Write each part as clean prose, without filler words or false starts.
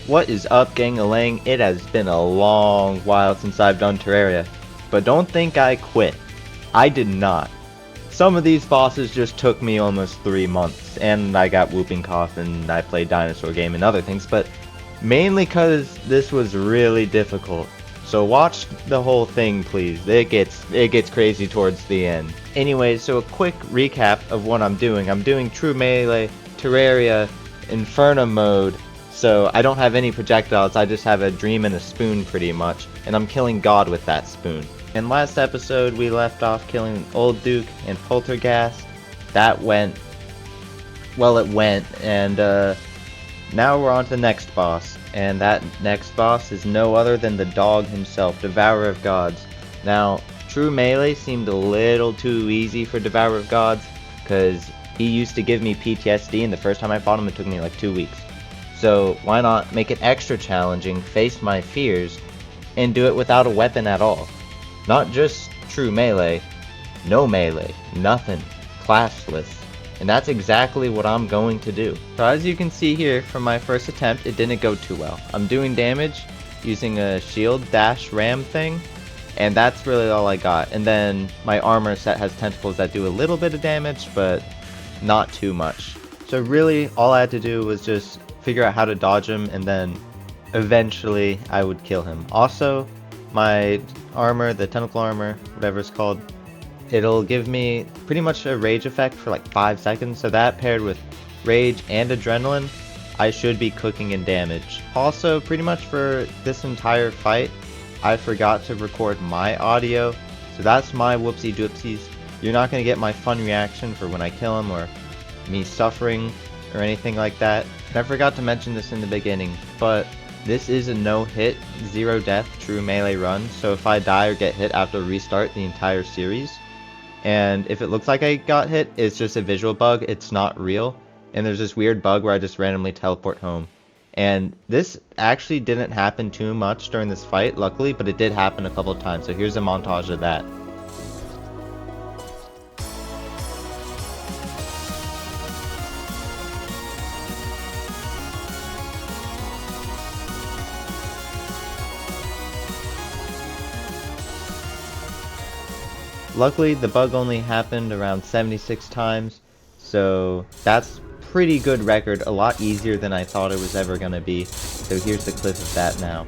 What is up, gang-a-lang? It has been a long while since I've done Terraria, but don't think I quit. I did not. Some of these bosses just took me almost 3 months, and I got whooping cough and I played dinosaur game and other things, but mainly cause this was really difficult. So watch the whole thing, please. It gets crazy towards the end. Anyway, so a quick recap of what I'm doing. I'm doing true melee, Terraria, Infernum mode. So I don't have any projectiles, I just have a dream and a spoon pretty much, and I'm killing God with that spoon. In last episode we left off killing Old Duke and Poltergeist. That went, well it went, and now we're on to the next boss. And that next boss is no other than the dog himself, Devourer of Gods. Now, true melee seemed a little too easy for Devourer of Gods, because he used to give me PTSD, and the first time I fought him it took me like 2 weeks. So why not make it extra challenging, face my fears, and do it without a weapon at all? Not just true melee, no melee, nothing, classless. And that's exactly what I'm going to do. So as you can see here, from my first attempt, it didn't go too well. I'm doing damage using a shield dash ram thing, and that's really all I got. And then my armor set has tentacles that do a little bit of damage, but not too much. So really, all I had to do was just figure out how to dodge him, and then eventually I would kill him. Also, my armor, the tentacle armor, whatever it's called, it'll give me pretty much a rage effect for like 5 seconds, so that paired with rage and adrenaline, I should be cooking in damage. Also, pretty much for this entire fight, I forgot to record my audio, so that's my whoopsie doopsies. You're not going to get my fun reaction for when I kill him, or me suffering, or anything like that. And I forgot to mention this in the beginning, but this is a no-hit, zero-death true melee run, so if I die or get hit, I have to restart the entire series. And if it looks like I got hit, it's just a visual bug, it's not real. And there's this weird bug where I just randomly teleport home. And this actually didn't happen too much during this fight, luckily, but it did happen a couple of times, so here's a montage of that. Luckily, the bug only happened around 76 times, so that's pretty good record, a lot easier than I thought it was ever gonna be. So here's the clip of that now.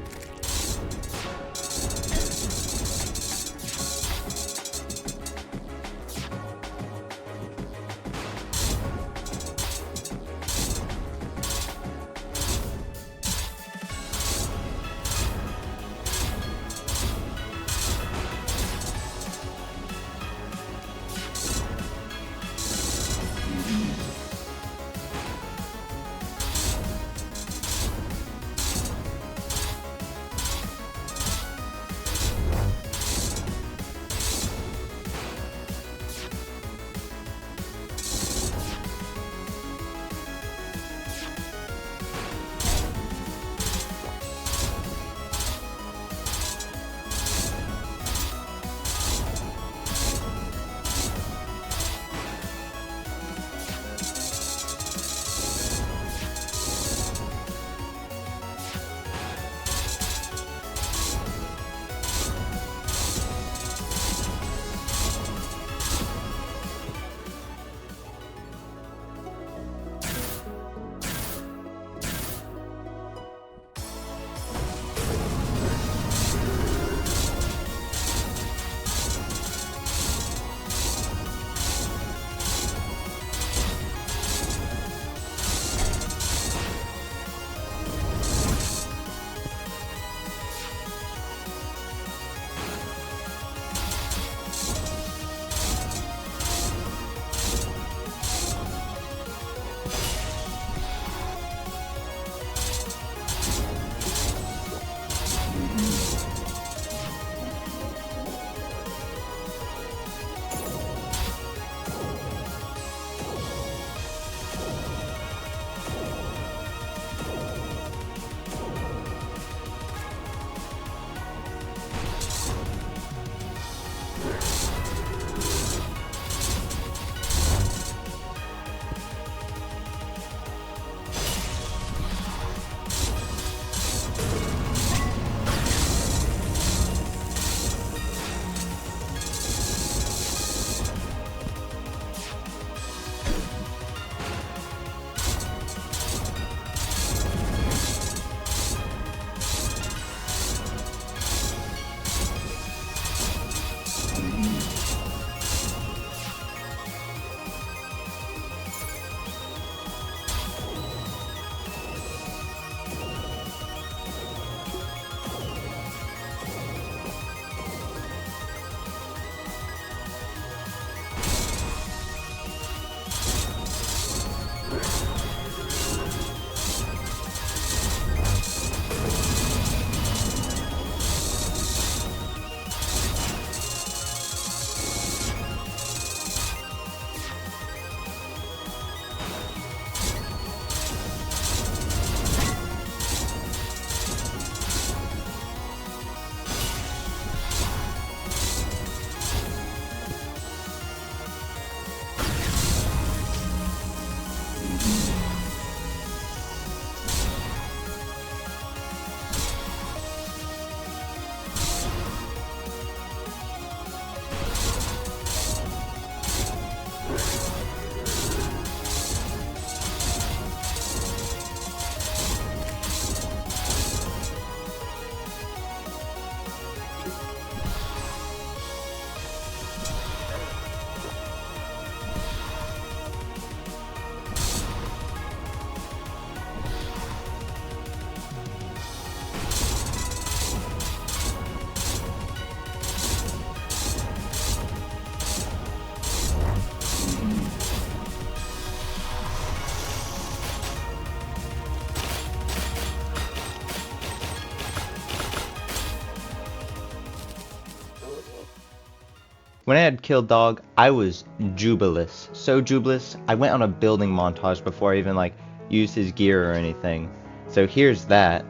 When I had killed dog, I was jubilous. So jubilous, I went on a building montage before I even like used his gear or anything. So here's that.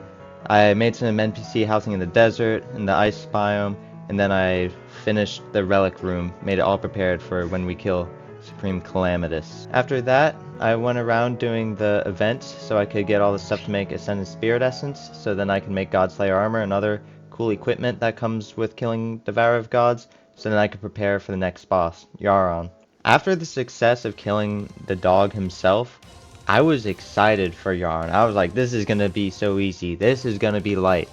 I made some NPC housing in the desert, in the ice biome, and then I finished the relic room, made it all prepared for when we kill Supreme Calamitas. After that, I went around doing the events so I could get all the stuff to make Ascended Spirit Essence, so then I can make Godslayer armor and other cool equipment that comes with killing Devourer of Gods, so then I could prepare for the next boss, Yharon. After the success of killing the dog himself, I was excited for Yharon. I was like, this is gonna be so easy, this is gonna be light.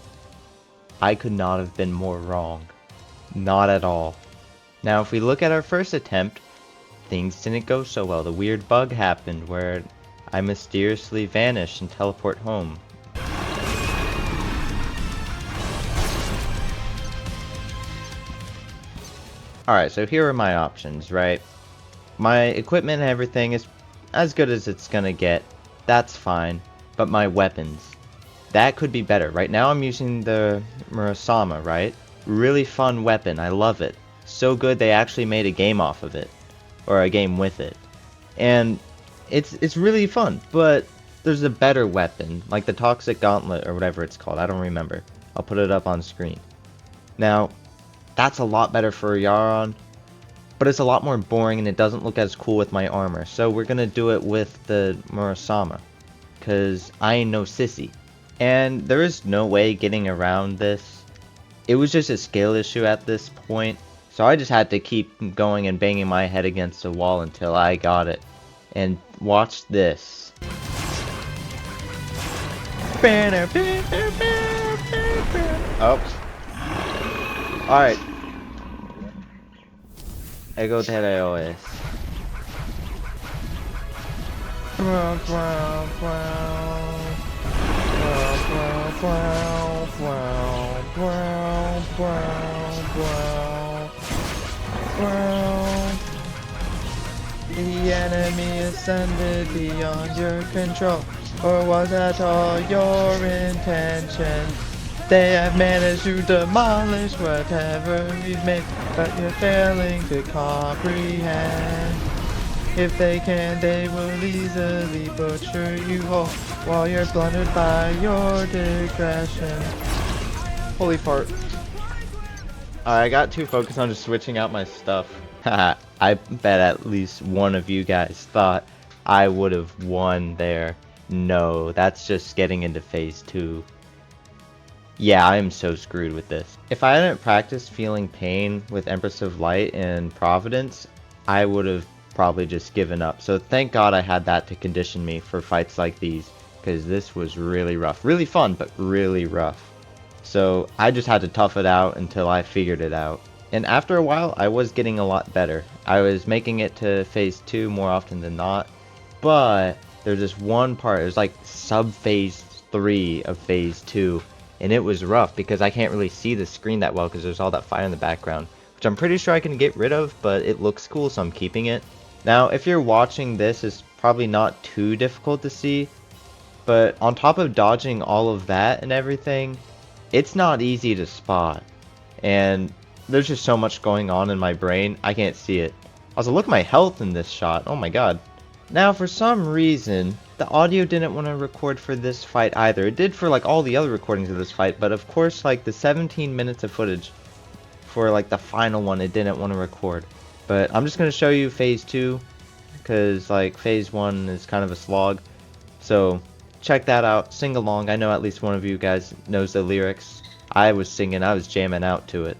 I could not have been more wrong. Not at all. Now if we look at our first attempt, things didn't go so well. The weird bug happened where I mysteriously vanish and teleport home. Alright, so here are my options, right? My equipment and everything is as good as it's gonna get. That's fine. But my weapons, that could be better. Right now I'm using the Murasama, right? Really fun weapon. I love it. So good they actually made a game off of it. Or a game with it. And it's really fun. But there's a better weapon. Like the Toxic Gauntlet or whatever it's called. I don't remember. I'll put it up on screen. Now, that's a lot better for Yharon. But it's a lot more boring and it doesn't look as cool with my armor. So we're gonna do it with the Murasama. Cause I ain't no sissy. And there is no way getting around this. It was just a skill issue at this point. So I just had to keep going and banging my head against the wall until I got it. And watch this. Oh. Alright. Ego Terraria. The enemy ascended beyond your control, or was that all your intention? They have managed to demolish whatever we've made, but you're failing to comprehend. If they can, they will easily butcher you whole, while you're blundered by your digression. Holy fart. I got too focused on just switching out my stuff. Haha, I bet at least one of you guys thought I would have won there. No, that's just getting into phase 2. Yeah, I am so screwed with this. If I hadn't practiced feeling pain with Empress of Light and Providence, I would have probably just given up. So thank God I had that to condition me for fights like these, because this was really rough. Really fun, but really rough. So I just had to tough it out until I figured it out. And after a while, I was getting a lot better. I was making it to phase 2 more often than not. But there's this one part, it was like sub-phase 3 of phase 2. And it was rough because I can't really see the screen that well because there's all that fire in the background. Which I'm pretty sure I can get rid of, but it looks cool, so I'm keeping it. Now, if you're watching this, it's probably not too difficult to see. But on top of dodging all of that and everything, it's not easy to spot. And there's just so much going on in my brain, I can't see it. Also, look at my health in this shot. Oh my god. Now, for some reason, the audio didn't want to record for this fight either. It did for like all the other recordings of this fight, but of course, like the 17 minutes of footage for like the final one, it didn't want to record. But I'm just going to show you phase 2, because like phase 1 is kind of a slog. So check that out, sing along. I know at least one of you guys knows the lyrics. I was singing, I was jamming out to it.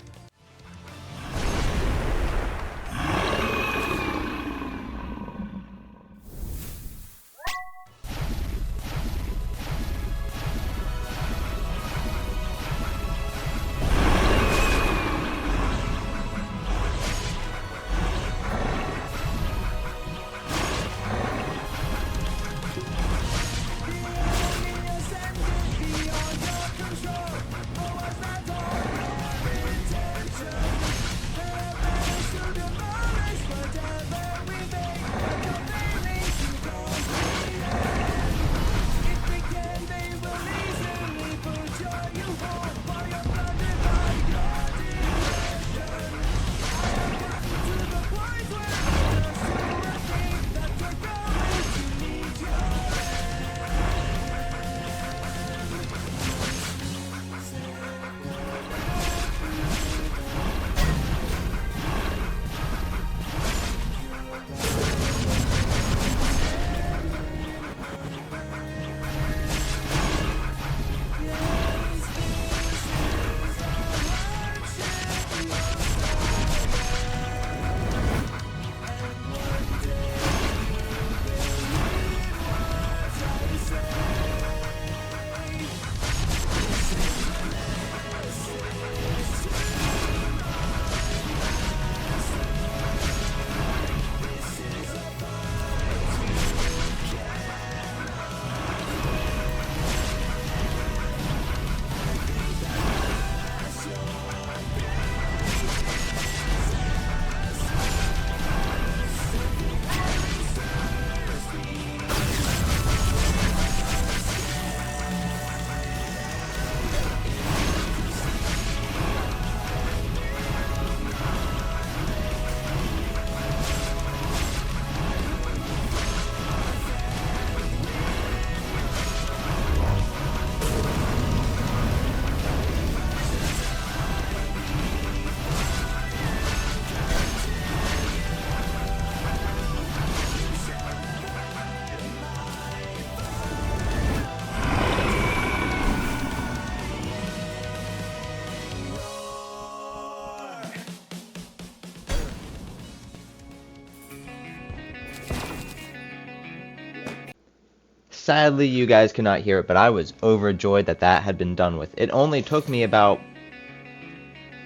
Sadly, you guys cannot hear it, but I was overjoyed that that had been done with. It only took me about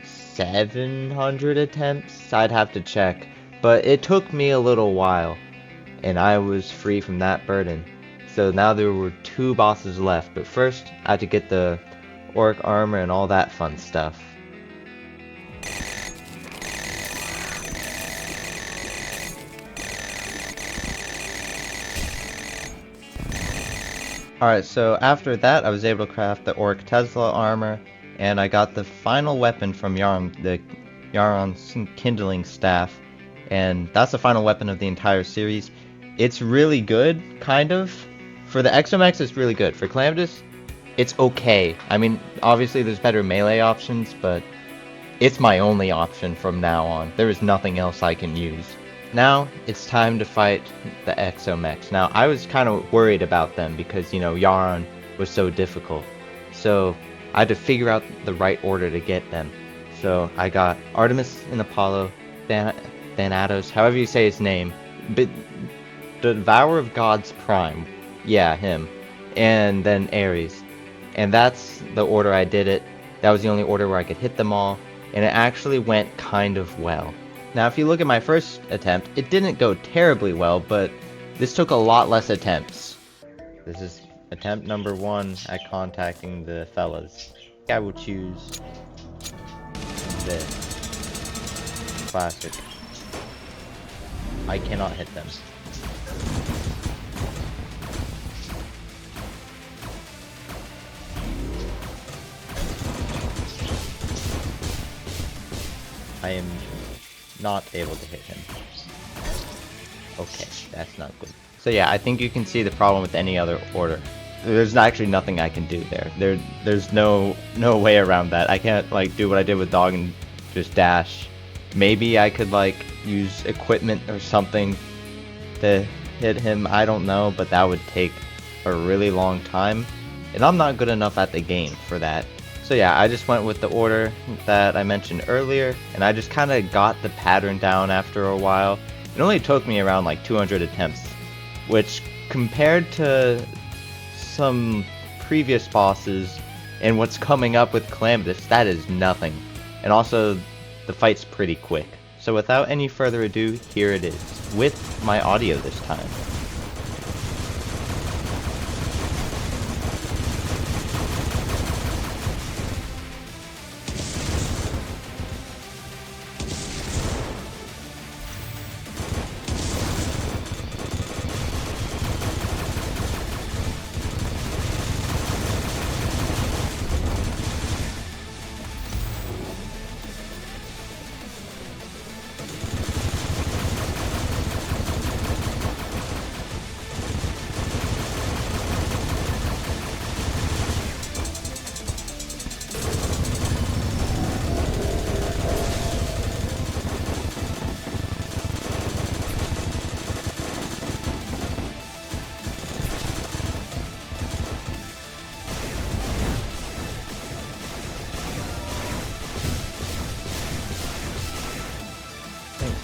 700 attempts. I'd have to check, but it took me a little while, and I was free from that burden. So now there were 2 bosses left, but first I had to get the orc armor and all that fun stuff. Alright, so after that I was able to craft the orc Tesla armor, and I got the final weapon from Yharon, the Yharon's kindling staff, and that's the final weapon of the entire series. It's really good, kind of. For the Exomechs, it's really good. For Calamitas, it's okay. I mean, obviously there's better melee options, but it's my only option from now on. There is nothing else I can use. Now, it's time to fight the Exomechs. Now, I was kind of worried about them because, you know, Yharon was so difficult. So, I had to figure out the right order to get them. So, I got Artemis and Apollo, Thanatos, however you say his name, but the Devourer of Gods Prime. Yeah, him. And then Ares. And that's the order I did it. That was the only order where I could hit them all. And it actually went kind of well. Now, if you look at my first attempt, it didn't go terribly well, but this took a lot less attempts. This is attempt number 1 at contacting the fellas. I will choose this. Classic. I cannot hit them. I am not able to hit him. Okay, that's not good. So yeah, I think you can see the problem with any other order. There's actually nothing I can do there. There's no way around that. I can't like do what I did with Dog and just dash. Maybe I could like use equipment or something to hit him. I don't know, but that would take a really long time, and I'm not good enough at the game for that. So yeah, I just went with the order that I mentioned earlier, and I just kind of got the pattern down after a while. It only took me around like 200 attempts, which compared to some previous bosses and what's coming up with Calamitas, that is nothing. And also, the fight's pretty quick. So without any further ado, here it is, with my audio this time.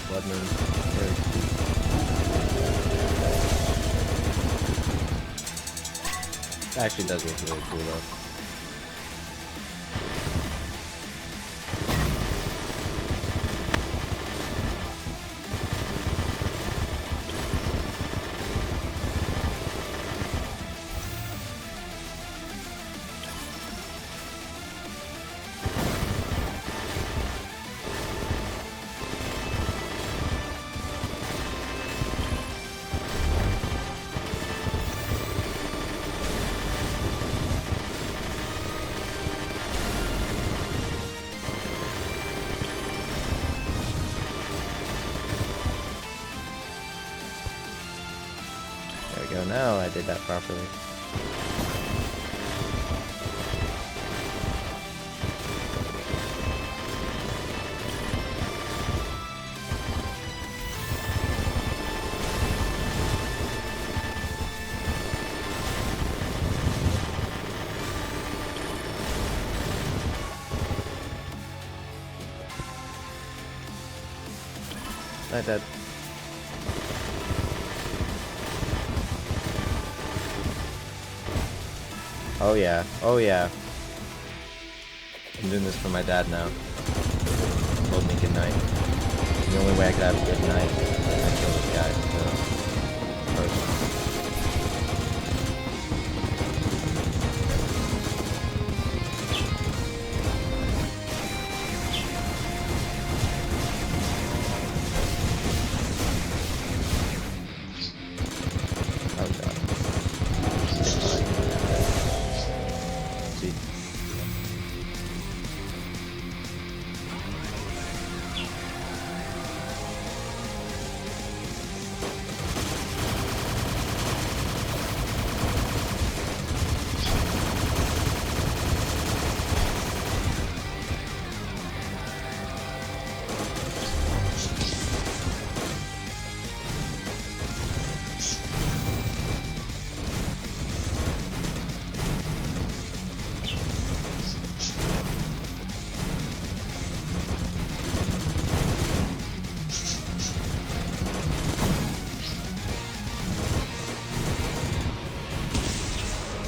Blood Moon. Very sweet. It actually does look really cool though. There we go, now I did that properly. I did. Oh yeah, oh yeah. I'm doing this for my dad now. Told me good night. The only way I could have a good night is if I kill this guy, so... Perfect. Oh god. See.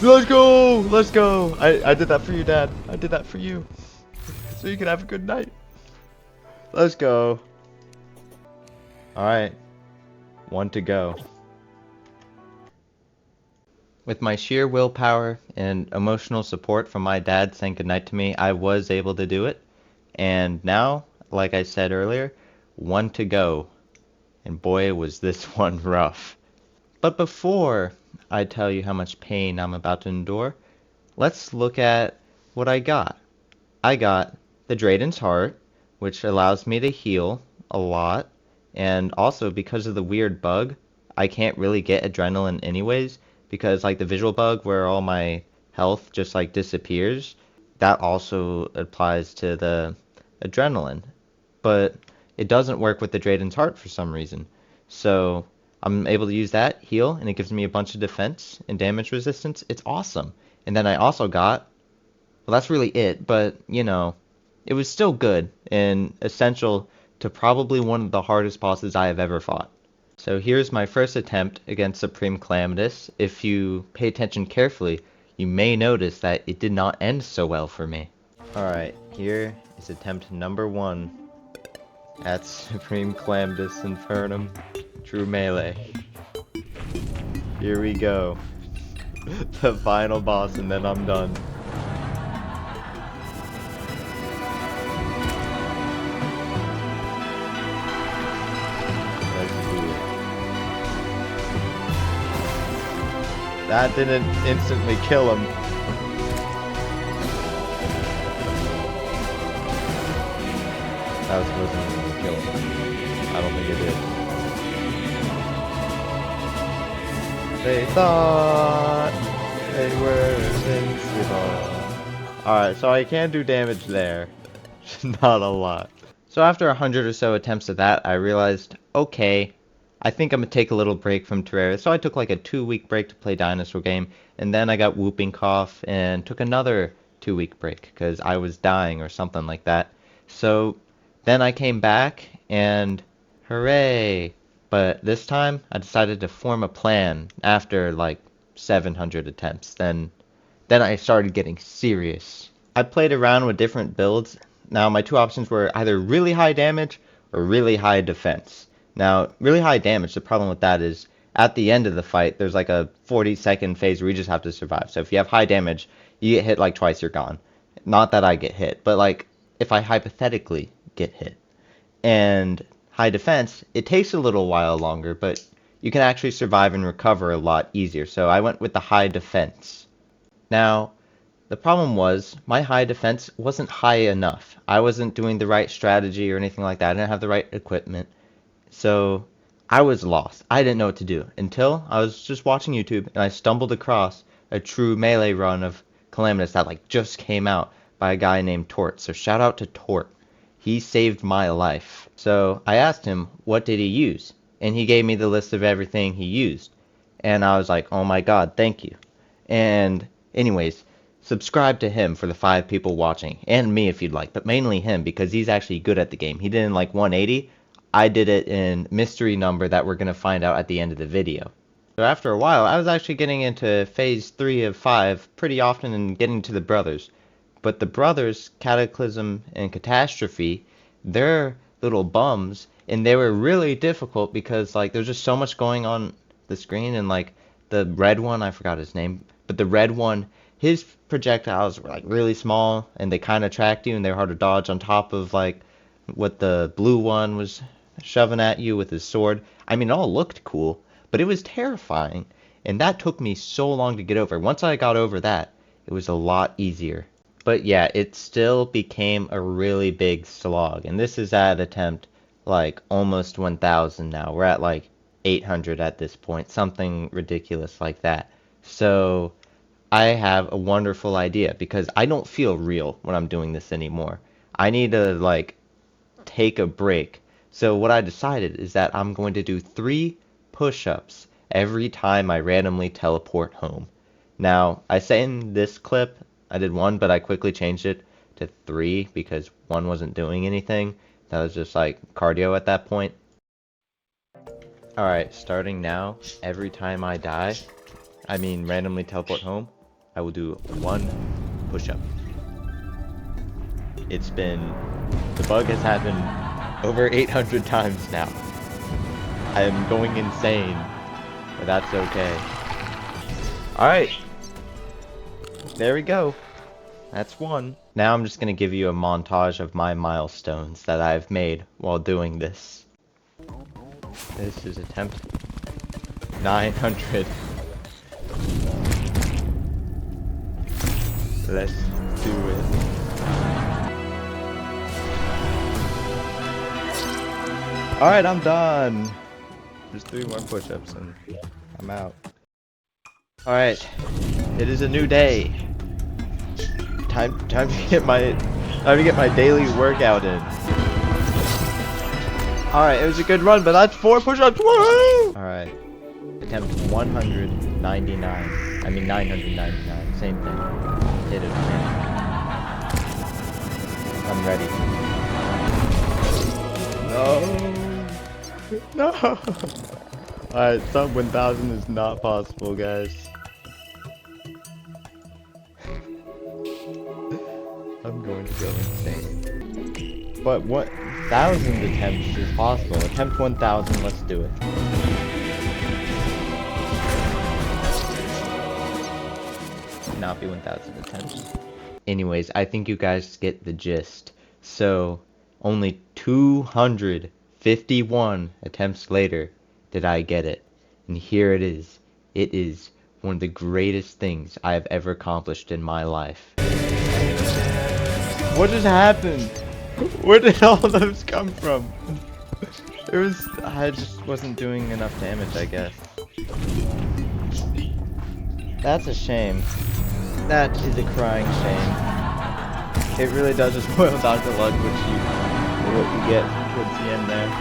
Let's go! Let's go! I did that for you, Dad. I did that for you. So you can have a good night. Let's go. Alright. 1 to go. With my sheer willpower and emotional support from my dad saying goodnight to me, I was able to do it. And now, like I said earlier, 1 to go. And boy, was this one rough. But before I tell you how much pain I'm about to endure, let's look at what I got. I got the Drayden's Heart, which allows me to heal a lot, and also because of the weird bug, I can't really get adrenaline anyways, because like the visual bug where all my health just like disappears, that also applies to the adrenaline. But it doesn't work with the Drayden's Heart for some reason. So I'm able to use that, heal, and it gives me a bunch of defense and damage resistance. It's awesome. And then I also got, well, that's really it, but, you know, it was still good and essential to probably one of the hardest bosses I have ever fought. So here's my first attempt against Supreme Calamitas. If you pay attention carefully, you may notice that it did not end so well for me. Alright, here is attempt number 1 at Supreme Calamitas Infernum. True melee. Here we go. The final boss, and then I'm done. Let's do it. That didn't instantly kill him. That wasn't going to kill him. I don't think it did. They thought they were invincible. Alright, so I can do damage there. Not a lot. So after 100 or so attempts at that, I realized, okay, I think I'm going to take a little break from Terraria. So I took like a 2-week break to play Dinosaur Game, and then I got whooping cough and took another 2-week break because I was dying or something like that. So then I came back and hooray! But this time, I decided to form a plan after like 700 attempts. Then I started getting serious. I played around with different builds. Now, my 2 options were either really high damage or really high defense. Now, really high damage, the problem with that is at the end of the fight, there's like a 40-second phase where you just have to survive. So if you have high damage, you get hit like twice, you're gone. Not that I get hit, but like if I hypothetically get hit. And high defense, it takes a little while longer, but you can actually survive and recover a lot easier. So I went with the high defense. Now, the problem was my high defense wasn't high enough. I wasn't doing the right strategy or anything like that. I didn't have the right equipment. So I was lost. I didn't know what to do until I was just watching YouTube and I stumbled across a true melee run of Calamitas that like just came out by a guy named Tort. So shout out to Tort. He saved my life. So I asked him, what did he use? And he gave me the list of everything he used. And I was like, oh my god, thank you. And anyways, subscribe to him for the 5 people watching. And me if you'd like, but mainly him because he's actually good at the game. He did in like 180. I did it in mystery number that we're going to find out at the end of the video. So after a while, I was actually getting into phase 3 of 5 pretty often and getting to the brothers. But the brothers, Cataclysm and Catastrophe, they're little bums, and they were really difficult because like there's just so much going on the screen, and like the red one, I forgot his name, but the red one, his projectiles were like really small and they kind of tracked you and they were hard to dodge on top of like what the blue one was shoving at you with his sword. I mean, it all looked cool, but it was terrifying, and that took me so long to get over. Once I got over that, it was a lot easier. But yeah, it still became a really big slog, and this is at attempt like almost 1,000 now. We're at like 800 at this point, something ridiculous like that. So I have a wonderful idea because I don't feel real when I'm doing this anymore. I need to like take a break. So what I decided is that I'm going to do 3 push-ups every time I randomly teleport home. Now, I say in this clip I did 1, but I quickly changed it to 3 because 1 wasn't doing anything. That was just like cardio at that point. Alright, starting now, every time I die, I mean randomly teleport home, I will do 1 push-up. The bug has happened over 800 times now. I am going insane, but that's okay. Alright, there we go. That's 1. Now I'm just going to give you a montage of my milestones that I've made while doing this. This is attempt 900. Let's do it. Alright, I'm done. Just 3 more push-ups and I'm out. Alright, it is a new day. Time to get my daily workout in. Alright, it was a good run, but that's 4 push-ups. Alright. Attempt 199. I mean 999. Same thing. Hit it, man. I'm ready. No. No. Alright, sub 1000 is not possible, guys. I'm going to go insane. But what 1,000 attempts is possible. Attempt 1,000, let's do it. Not be 1,000 attempts. Anyways, I think you guys get the gist. So, only 251 attempts later did I get it. And here it is. It is one of the greatest things I have ever accomplished in my life. What just happened? Where did all those come from? I just wasn't doing enough damage, I guess. That's a shame. That is a crying shame. It really does just boil down to luck, what you get towards the end there. I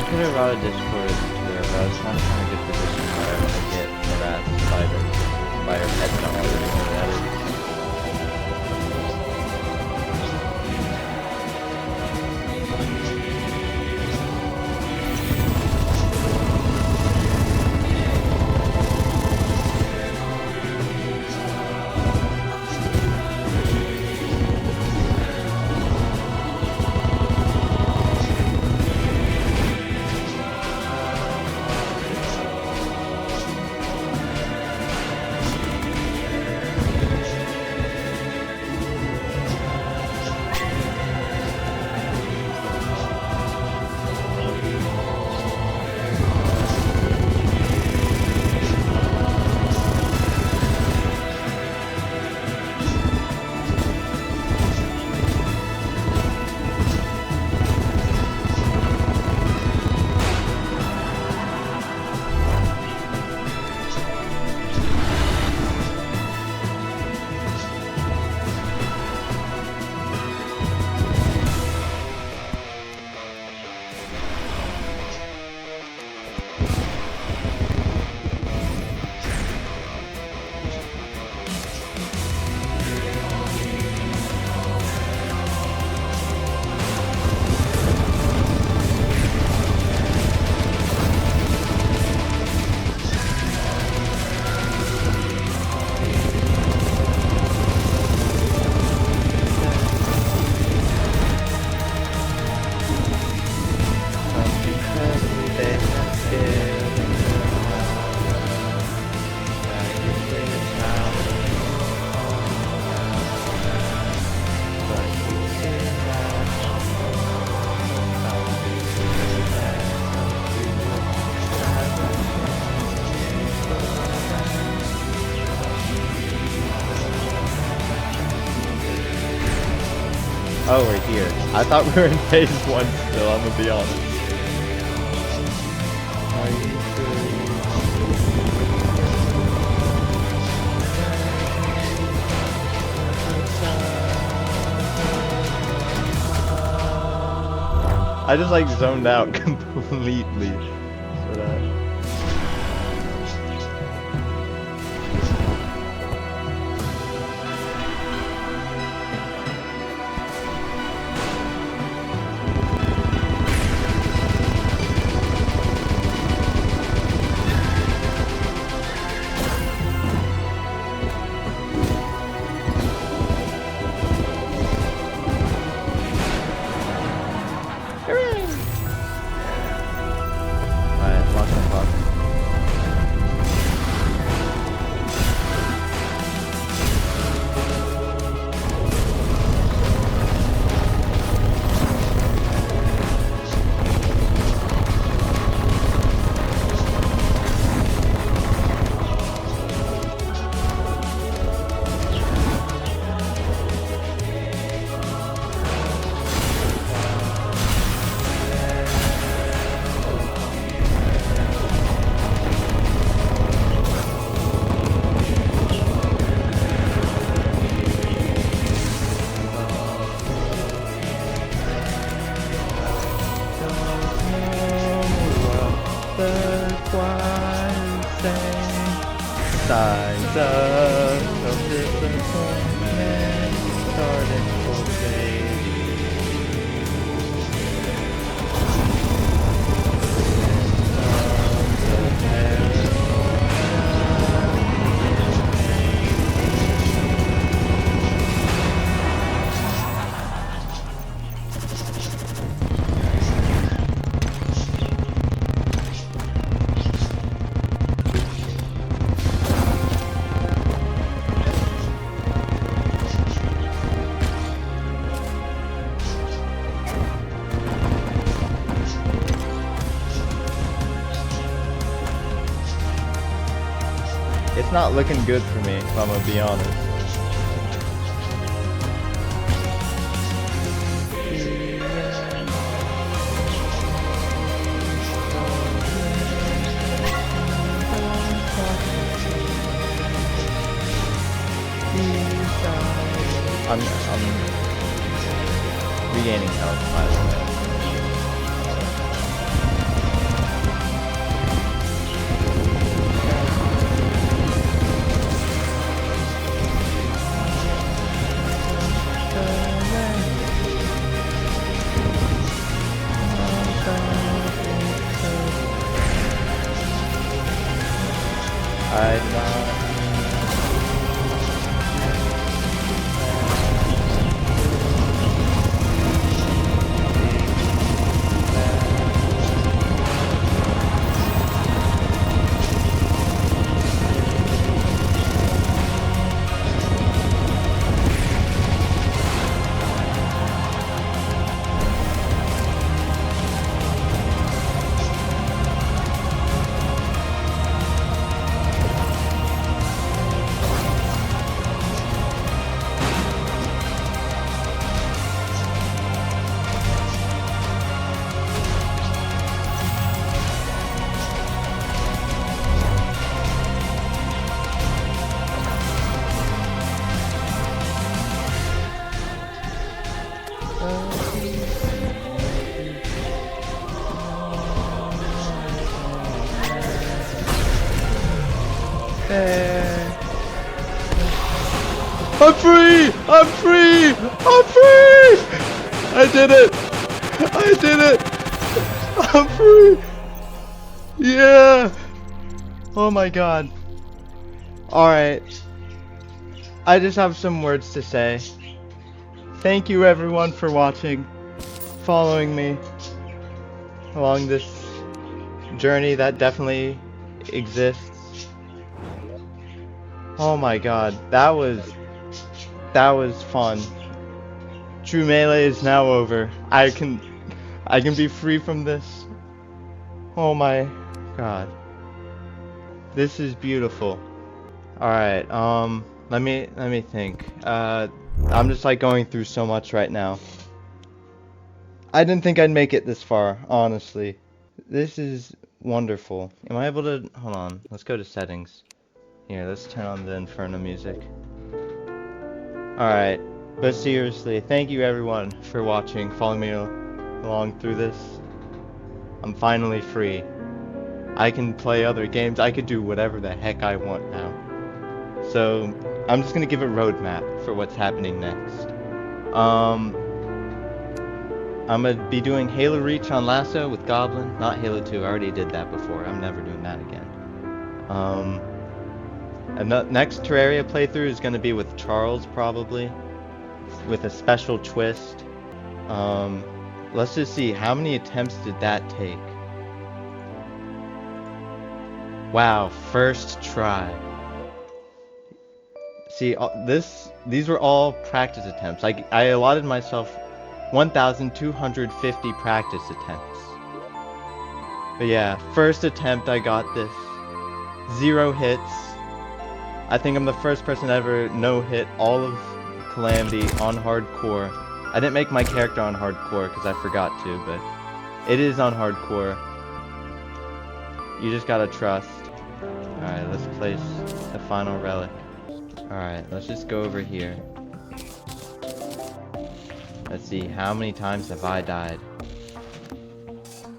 could have routed Discord there, but I was trying to find a good position where I want to get harassed by her pet dog or whatever that is. Oh, we're here. I thought we were in phase 1 still, I'm gonna be honest. Are you I just like zoned out completely for that. Alright, lock the clock. Signs of disappointment starting to fade. It's not looking good for me, if I'm gonna be honest. I'm regaining health, by the way. I'm free! I'm free! I'm free! I did it! I did it! I'm free! Yeah! Oh my god. Alright. I just have some words to say. Thank you everyone for watching, following me along this journey that definitely exists. Oh my god, that was fun. True Melee is now over. I can be free from this. Oh my god. This is beautiful. Alright, Let me think. I'm just like going through so much right now. I didn't think I'd make it this far, honestly. This is wonderful. Am I able to... Hold on. Let's go to settings. Here, let's turn on the Infernum music. Alright. But seriously, thank you everyone for watching, following me along through this. I'm finally free. I can play other games. I could do whatever the heck I want now. So, I'm just gonna give a roadmap for what's happening next. I'm gonna be doing Halo Reach on Lasso with Goblin, not Halo 2. I already did that before. I'm never doing that again. And the next Terraria playthrough is gonna be with Charles, probably, with a special twist. Let's just see, how many attempts did that take? Wow, first try. See, these were all practice attempts. I allotted myself 1,250 practice attempts. But yeah, first attempt I got this. 0 hits. I think I'm the first person to ever no-hit all of Calamity on hardcore. I didn't make my character on hardcore because I forgot to, but it is on hardcore. You just gotta trust. Alright, let's place the final relic. Alright, let's just go over here. Let's see, how many times have I died?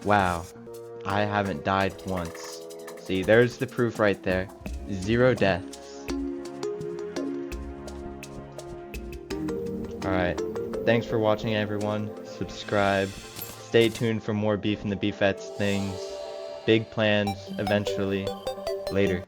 Wow, I haven't died once. See, there's the proof right there. 0 deaths. Alright, thanks for watching everyone. Subscribe. Stay tuned for more Beef and the Beefettes things. Big plans, eventually. Later.